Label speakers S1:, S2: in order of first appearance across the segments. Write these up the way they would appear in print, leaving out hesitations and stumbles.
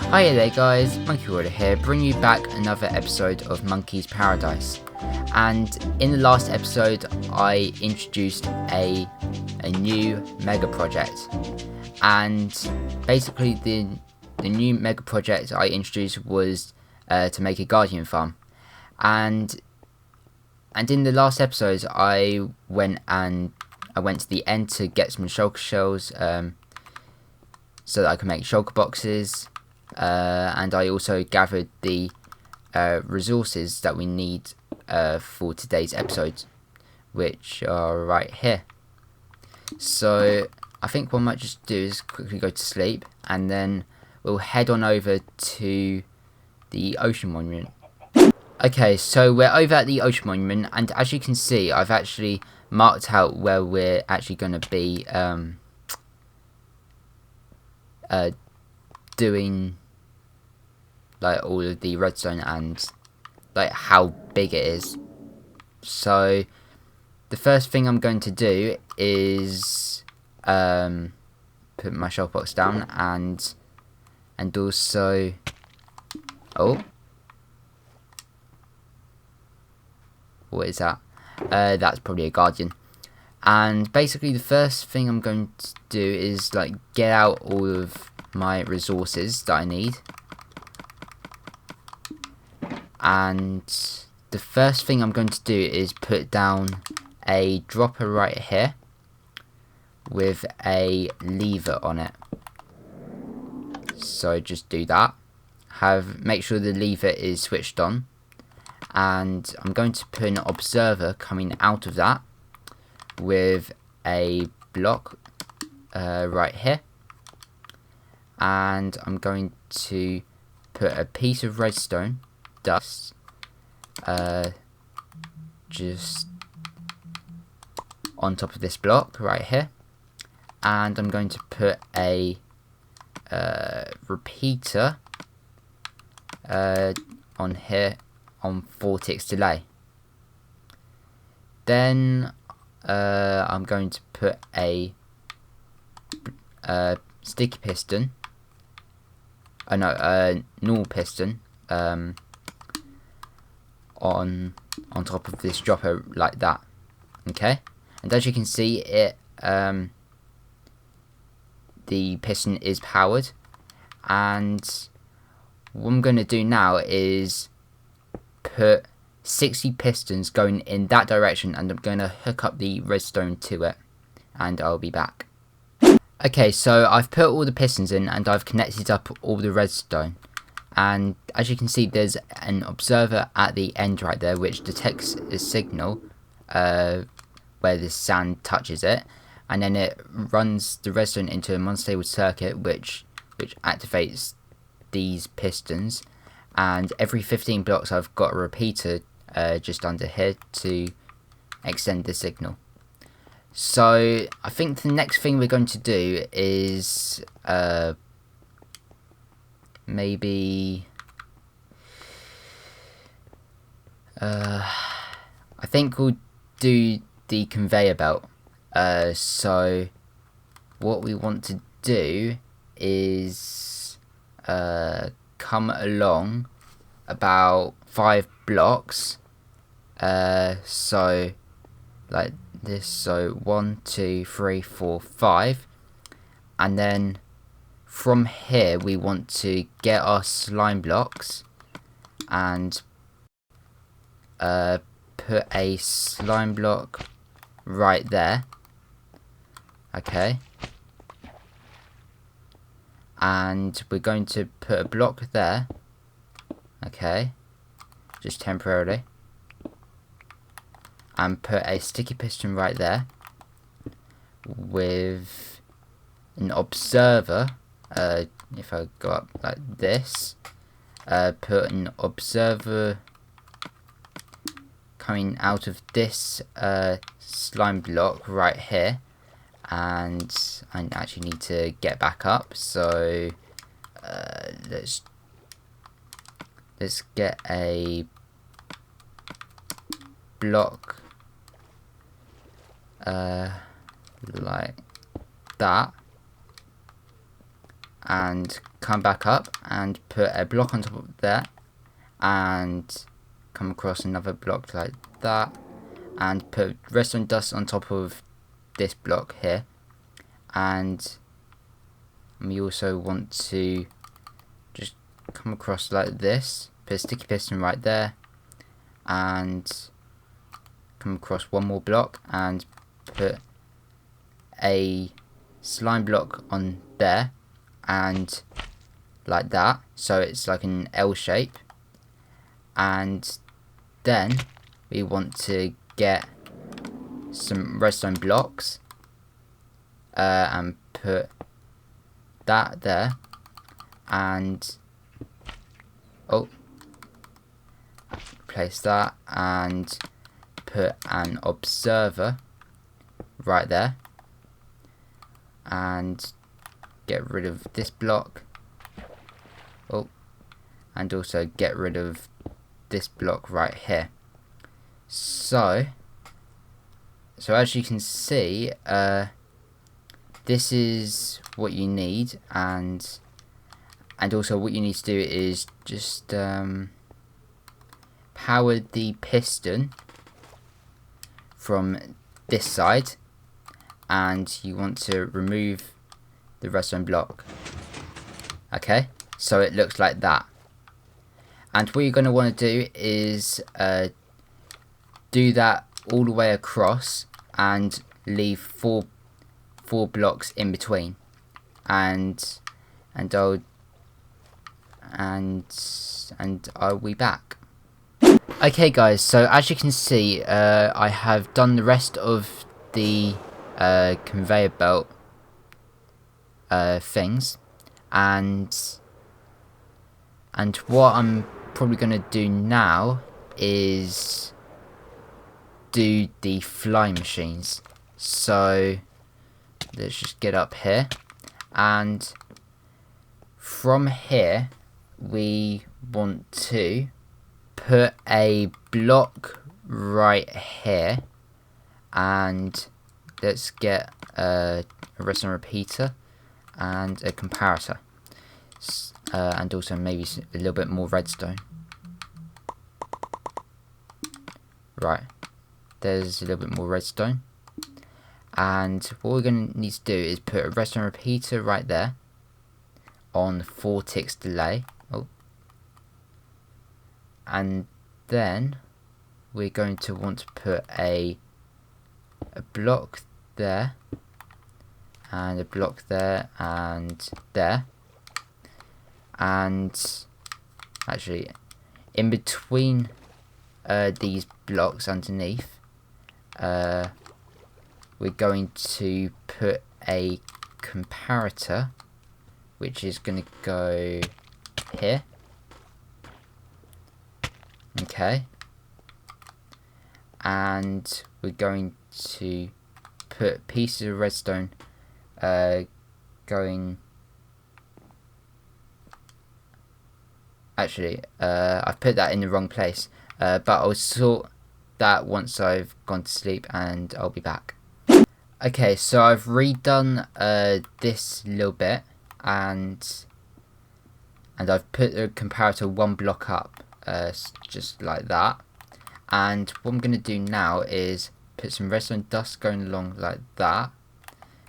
S1: Hi there guys, Monkey Ruler here, bringing you back another episode of Monkey's Paradise. And in the last episode, I introduced a new mega project. And basically the new mega project I introduced was to make a guardian farm. And in the last episode, I went to the end to get some shulker shells so that I can make shulker boxes. And I also gathered the resources that we need for today's episode, which are right here. So I think what I might just do is quickly go to sleep, and then we'll head on over to the ocean monument. Okay, so we're over at the ocean monument, and as you can see, I've actually marked out where we're actually going to be doing like all of the redstone and like how big it is. So the first thing I'm going to do is put my shell box down and also what is that? That's probably a guardian. And basically the first thing I'm going to do is like get out all of my resources that I need. And the first thing I'm going to do is put down a dropper right here with a lever on it. So just do that. Make sure the lever is switched on. And I'm going to put an observer coming out of that with a block right here. And I'm going to put a piece of redstone dust just on top of this block right here, and I'm going to put a repeater on here on 4 ticks delay. Then I'm going to put a sticky piston, normal piston on top of this dropper like that. Okay, and as you can see, it the piston is powered, and what I'm going to do now is put 60 pistons going in that direction, and I'm going to hook up the redstone to it, and I'll be back. Okay, so I've put all the pistons in and I've connected up all the redstone. And as you can see, there's an observer at the end right there which detects a signal where the sand touches it, and then it runs the redstone into a unstable circuit which activates these pistons. And every 15 blocks I've got a repeater just under here to extend the signal. So I think the next thing we're going to do is maybe I think we'll do the conveyor belt. So what we want to do is come along about 5 blocks, so like this, so 1, 2, 3, 4, 5, and then from here we want to get our slime blocks and put a slime block right there. Okay, and we're going to put a block there. Okay, just temporarily, and put a sticky piston right there with an observer. If I go up like this, put an observer coming out of this slime block right here, and I actually need to get back up, so let's get a block like that, and come back up and put a block on top of there, and come across another block like that, and put redstone dust on top of this block here. And we also want to just come across like this, put a sticky piston right there, and come across one more block and put a slime block on there, and like that, so it's like an L shape. And then we want to get some redstone blocks and put that there, and place that and put an observer right there, and get rid of this block, and also get rid of this block right here. So as you can see, this is what you need, and also what you need to do is just power the piston from this side, and you want to remove the redstone block. Okay, so it looks like that. And what you're going to want to do is do that all the way across and leave four blocks in between, and I'll be back. Okay guys, so as you can see, I have done the rest of the conveyor belt things, and what I'm probably going to do now is do the fly machines. So let's just get up here, and from here we want to put a block right here, and let's get a redstone repeater and a comparator, and also maybe a little bit more redstone. Right, there's a little bit more redstone, and what we're going to need to do is put a redstone repeater right there on 4 ticks delay. And then we're going to want to put a block there, and a block there, and there. And actually, in between these blocks underneath, we're going to put a comparator, which is going to go here. Okay, and we're going to put pieces of redstone going. Actually, I've put that in the wrong place, but I'll sort that once I've gone to sleep, and I'll be back. Okay, so I've redone this little bit, and I've put the comparator one block up, just like that. And what I'm going to do now is put some redstone dust going along like that,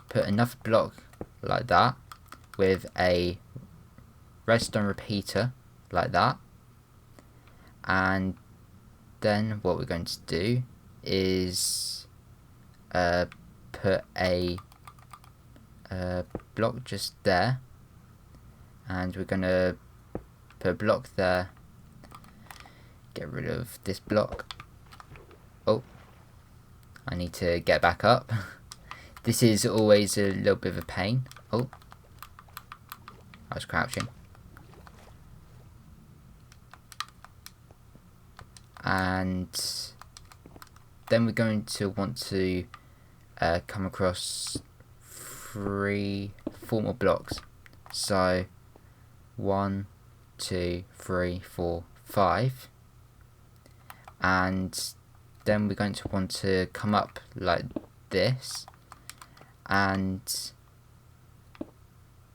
S1: put another block like that with a redstone repeater like that, and then what we're going to do is put a block just there, and we're going to put a block there, get rid of this block. I need to get back up. This is always a little bit of a pain. I was crouching. And then we're going to want to come across 4 more blocks. So 1, 2, 3, 4, 5. And then we're going to want to come up like this and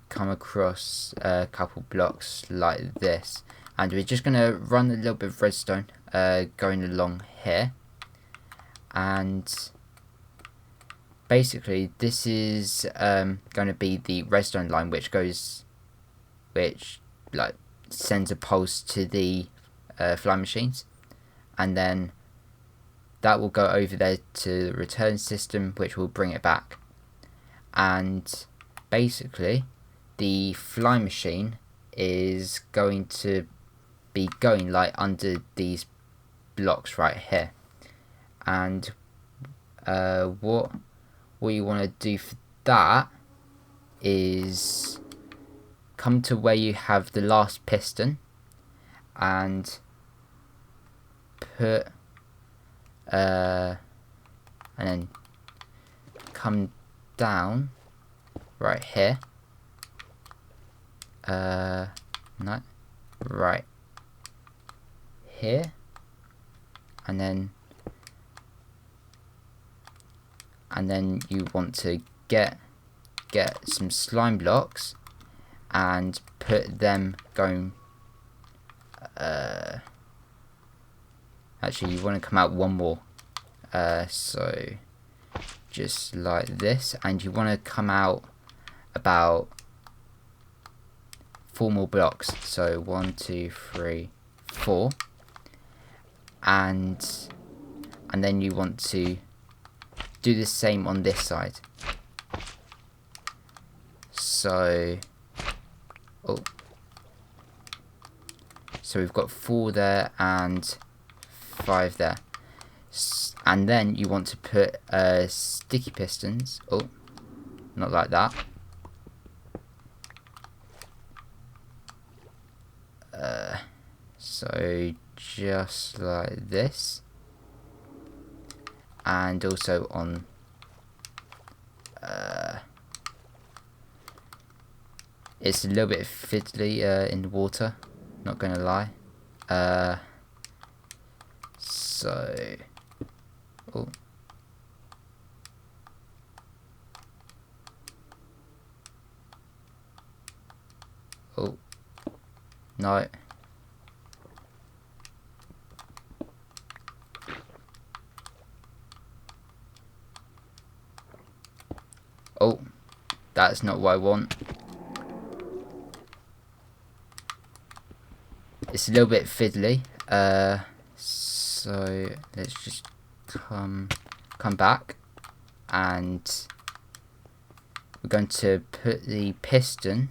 S1: come come across a couple blocks like this, and we're just going to run a little bit of redstone going along here. And basically this is going to be the redstone line which like sends a pulse to the fly machines, and then that will go over there to the return system, which will bring it back. And basically the fly machine is going to be going like under these blocks right here. And what you want to do for that is come to where you have the last piston and put and then come down right here, no, right here, and then you want to get some slime blocks and put them going. Actually, you want to come out one more, so just like this, and you want to come out about 4 more blocks. So 1, 2, 3, 4, and then you want to do the same on this side. So we've got 4 there and 5 there, and then you want to put sticky pistons. Oh, not like that. So just like this, and also on it's a little bit fiddly in the water, not gonna lie. So no. Oh, that's not what I want. It's a little bit fiddly. So let's just come back, and we're going to put the piston.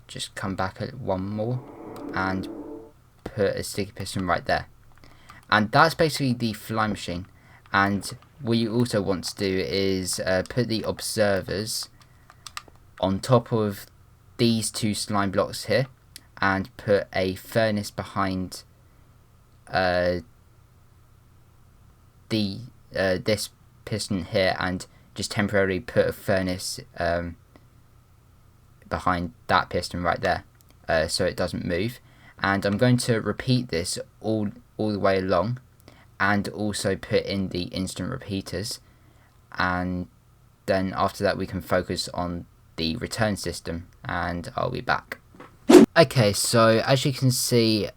S1: Just come back one more and put a sticky piston right there, and that's basically the fly machine. And what you also want to do is put the observers on top of these 2 slime blocks here, and put a furnace behind this piston here, and just temporarily put a furnace behind that piston right there, so it doesn't move. And I'm going to repeat this all the way along, and also put in the instant repeaters, and then after that we can focus on the return system, and I'll be back. Okay, so as you can see,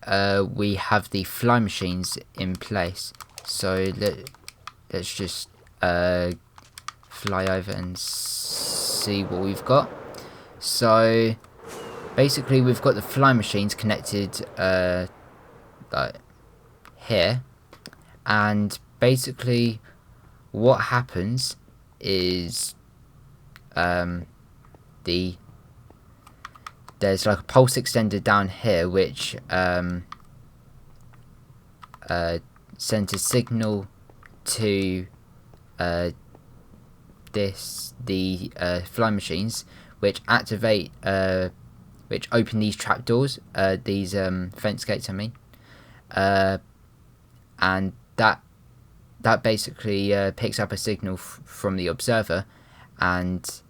S1: we have the fly machines in place. So let's just fly over and see what we've got. So basically we've got the fly machines connected like here, and basically what happens is there's like a pulse extender down here which sends a signal to the fly machines, which activate which open these trapdoors, these fence gates I mean, and that basically picks up a signal from the observer, and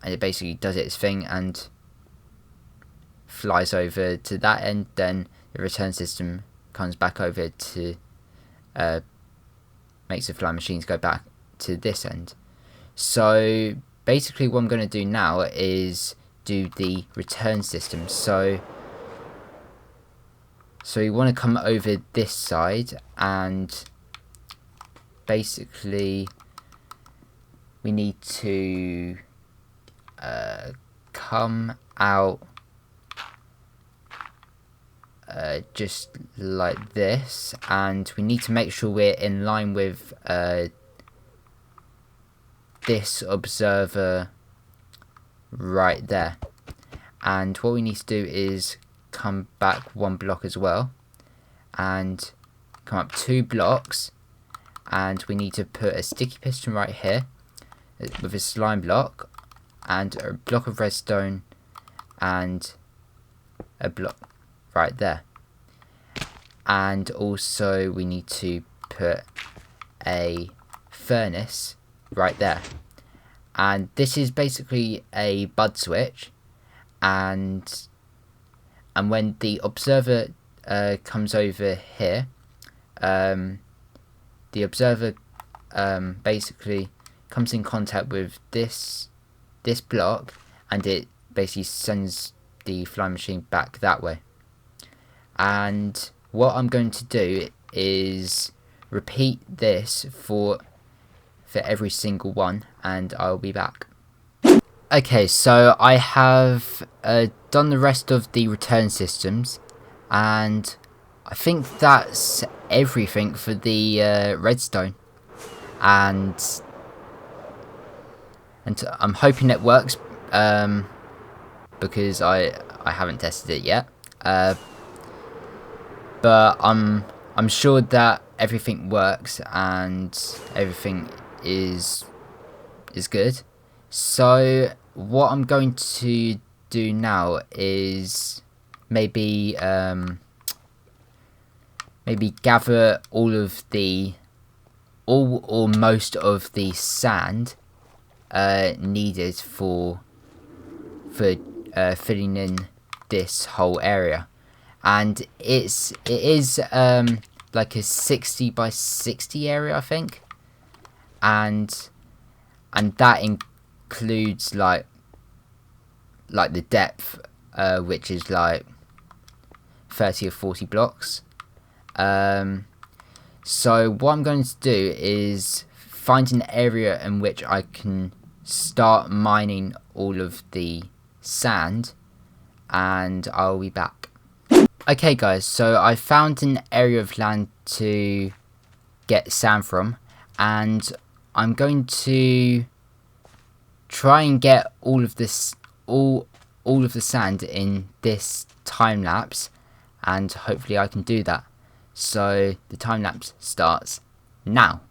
S1: it basically does its thing and flies over to that end. Then the return system comes back over to makes the fly machines go back to this end. So basically what I'm going to do now is do the return system. So you want to come over this side, and basically we need to come out just like this, and we need to make sure we're in line with this observer right there. And what we need to do is come back 1 block as well, and come up 2 blocks, and we need to put a sticky piston right here with a slime block and a block of redstone and a block right there. And also we need to put a furnace right there. And this is basically a bud switch, and when the observer comes over here, the observer basically comes in contact with this block, and it basically sends the flying machine back that way. And what I'm going to do is repeat this for every single one, and I'll be back. Okay, so I have done the rest of the return systems, and I think that's everything for the redstone, and I'm hoping it works, because I haven't tested it yet, but I'm sure that everything works and everything is good. So what I'm going to do now is maybe gather all or most of the sand needed for filling in this whole area, and it is like a 60 by 60 area, I think, and that includes like the depth, which is like 30 or 40 blocks. So what I'm going to do is find an area in which I can start mining all of the sand, and I'll be back. Okay guys, so I found an area of land to get sand from, and I'm going to try and get all of this all of the sand in this time lapse, and hopefully I can do that. So the time lapse starts now.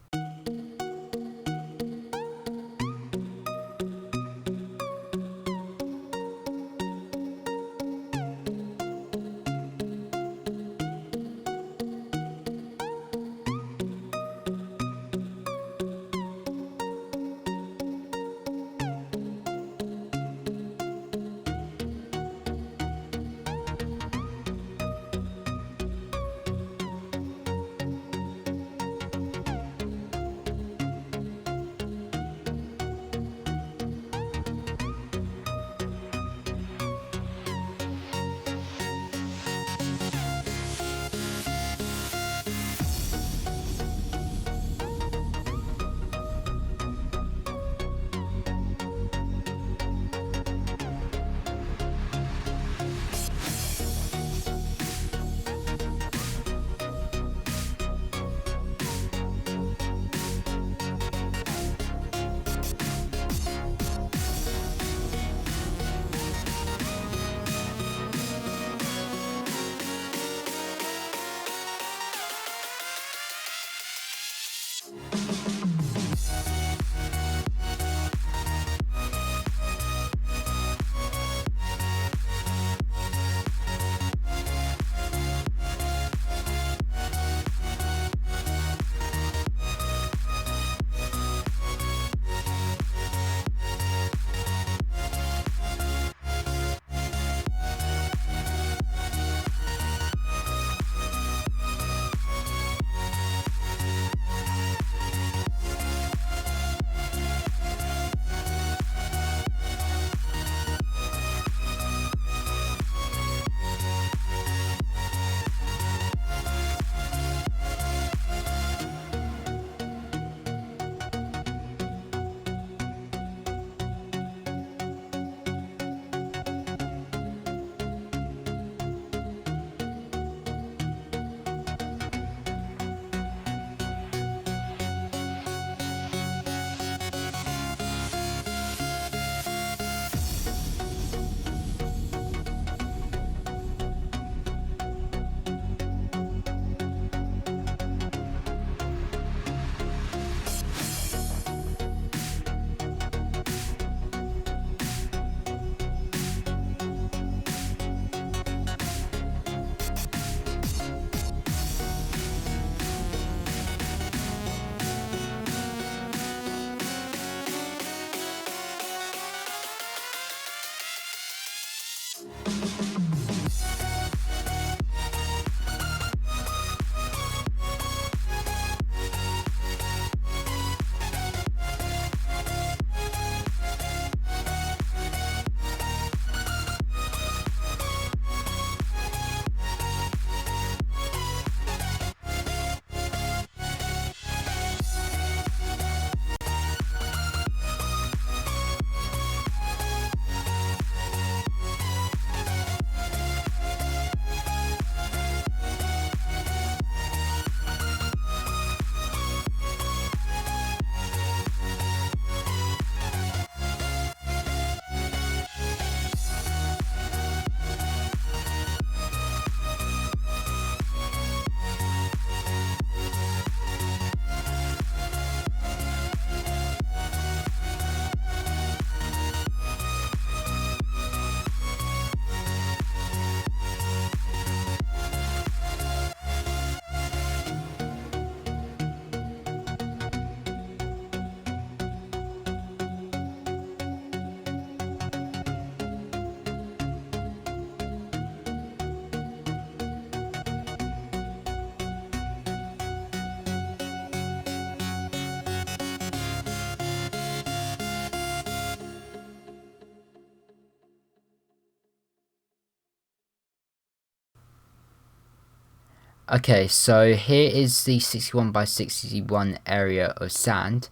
S1: Okay, so here is the 61 by 61 area of sand,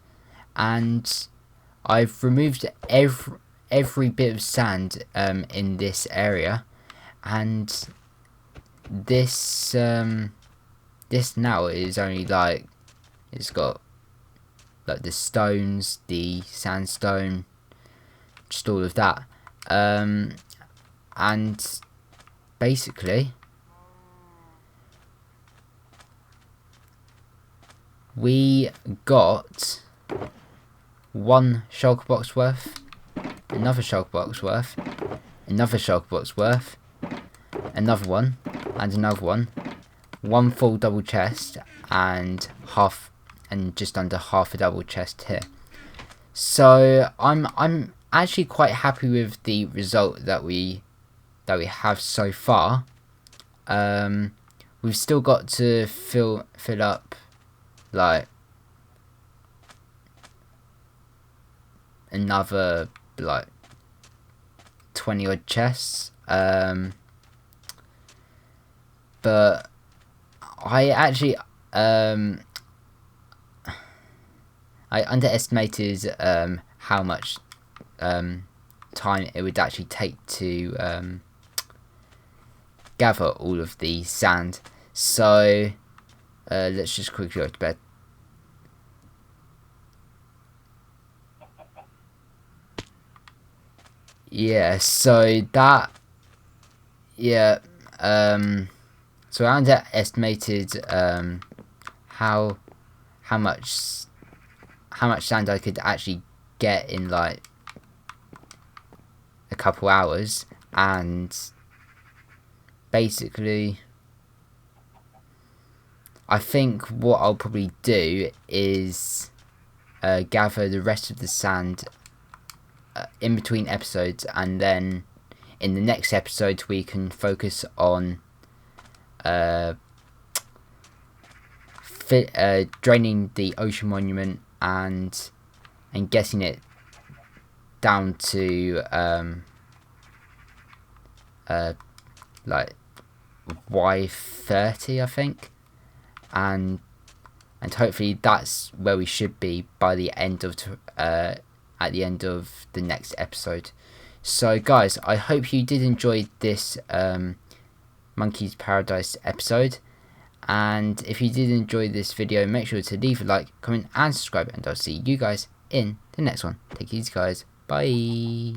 S1: and I've removed every bit of sand in this area, and this this now is only like, it's got like the stones, the sandstone, just all of that, and basically we got one shulker box worth, another shulker box worth, another shulker box worth, another one, and another one full double chest, and just under half a double chest here. So I'm actually quite happy with the result that we have so far. We've still got to fill up like another like 20 odd chests, but I actually I underestimated how much time it would actually take to gather all of the sand. So let's just quickly go to bed. Yeah, so that, yeah, so I underestimated how much sand I could actually get in like a couple hours, and basically I think what I'll probably do is gather the rest of the sand in between episodes, and then in the next episode we can focus on draining the ocean monument and getting it down to like Y30, I think, and hopefully that's where we should be by the end of at the end of the next episode. So guys, I hope you did enjoy this Monkey's Paradise episode, and if you did enjoy this video, make sure to leave a like, comment and subscribe, and I'll see you guys in the next one. Take it easy guys, bye.